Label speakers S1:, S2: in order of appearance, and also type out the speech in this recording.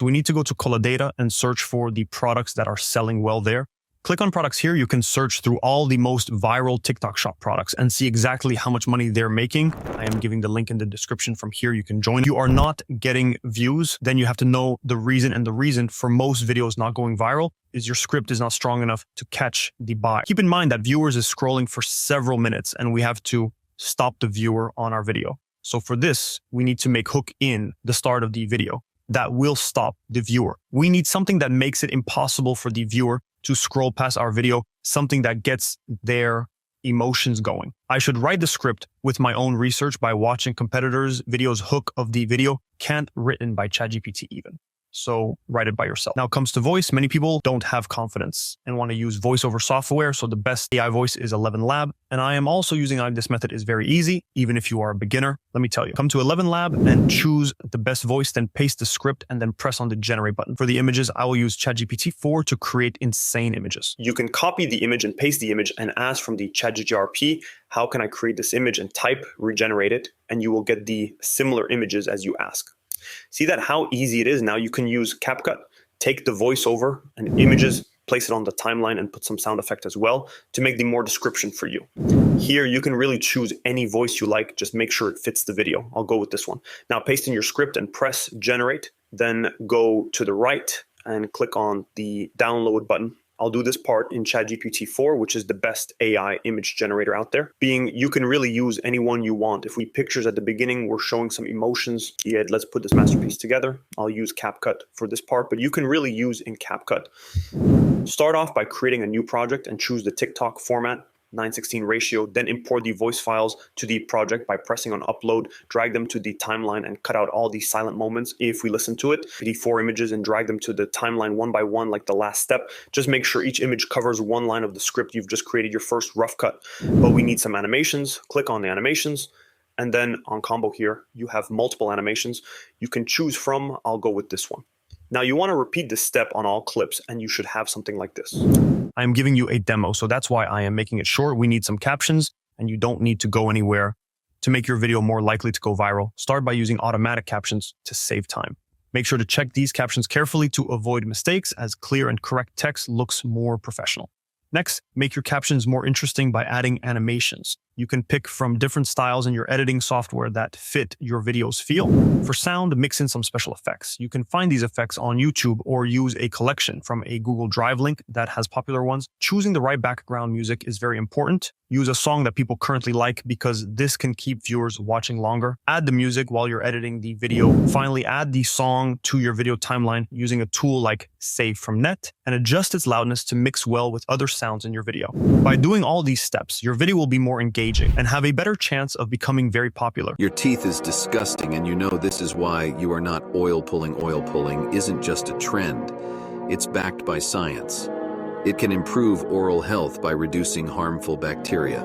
S1: We need to go to Color Data and search for the products that are selling well there. Click on products here. You can search through all the most viral TikTok shop products and see exactly how much money they're making. I am giving the link in the description from here. You can join. If you are not getting views, then you have to know the reason. And the reason for most videos not going viral is your script is not strong enough to catch the buyer. Keep in mind that viewers is scrolling for several minutes and we have to stop the viewer on our video. So for this, we need to make hook in the start of the video that will stop the viewer. We need something that makes it impossible for the viewer to scroll past our video, something that gets their emotions going. I should write the script with my own research by watching competitors' videos hook of the video, can't written by ChatGPT even. So write it by yourself. Now it comes to voice. Many people don't have confidence and want to use voiceover software. So the best AI voice is 11 Lab. And I am also using this method is very easy, even if you are a beginner. Let me tell you, come to 11 Lab and choose the best voice, then paste the script and then press on the generate button. For the images, I will use ChatGPT 4 to create insane images. You can copy the image and paste the image and ask from the ChatGPT, how can I create this image, and type regenerate it, and you will get the similar images as you ask. See that how easy it is? Now you can use CapCut, take the voiceover and images, place it on the timeline and put some sound effect as well to make the more description for you. Here you can really choose any voice you like, just make sure it fits the video. I'll go with this one. Now paste in your script and press generate, then go to the right and click on the download button. I'll do this part in ChatGPT 4, which is the best AI image generator out there. You can really use any one you want. If we pictures at the beginning, we're showing some emotions. Yeah, let's put this masterpiece together. I'll use CapCut for this part, but you can really use in CapCut. Start off by creating a new project and choose the TikTok format, 9:16 ratio, then import the voice files to the project by pressing on upload, drag them to the timeline and cut out all these silent moments. If we listen to it, the 4 images and drag them to the timeline one by one, like the last step. Just make sure each image covers one line of the script. You've just created your first rough cut, but we need some animations. Click on the animations. And then on combo here, you have multiple animations you can choose from. I'll go with this one. Now you want to repeat this step on all clips and you should have something like this. I'm giving you a demo, so that's why I am making it short. We need some captions and you don't need to go anywhere. To make your video more likely to go viral, start by using automatic captions to save time. Make sure to check these captions carefully to avoid mistakes, as clear and correct text looks more professional. Next, make your captions more interesting by adding animations. You can pick from different styles in your editing software that fit your video's feel. For sound, mix in some special effects. You can find these effects on YouTube or use a collection from a Google Drive link that has popular ones. Choosing the right background music is very important. Use a song that people currently like because this can keep viewers watching longer. Add the music while you're editing the video. Finally, add the song to your video timeline using a tool like Save from Net and adjust its loudness to mix well with other sounds in your video. By doing all these steps, your video will be more engaging and have a better chance of becoming very popular.
S2: Your teeth is disgusting, and you know this is why you are not oil pulling. Oil pulling isn't just a trend. It's backed by science. It can improve oral health by reducing harmful bacteria.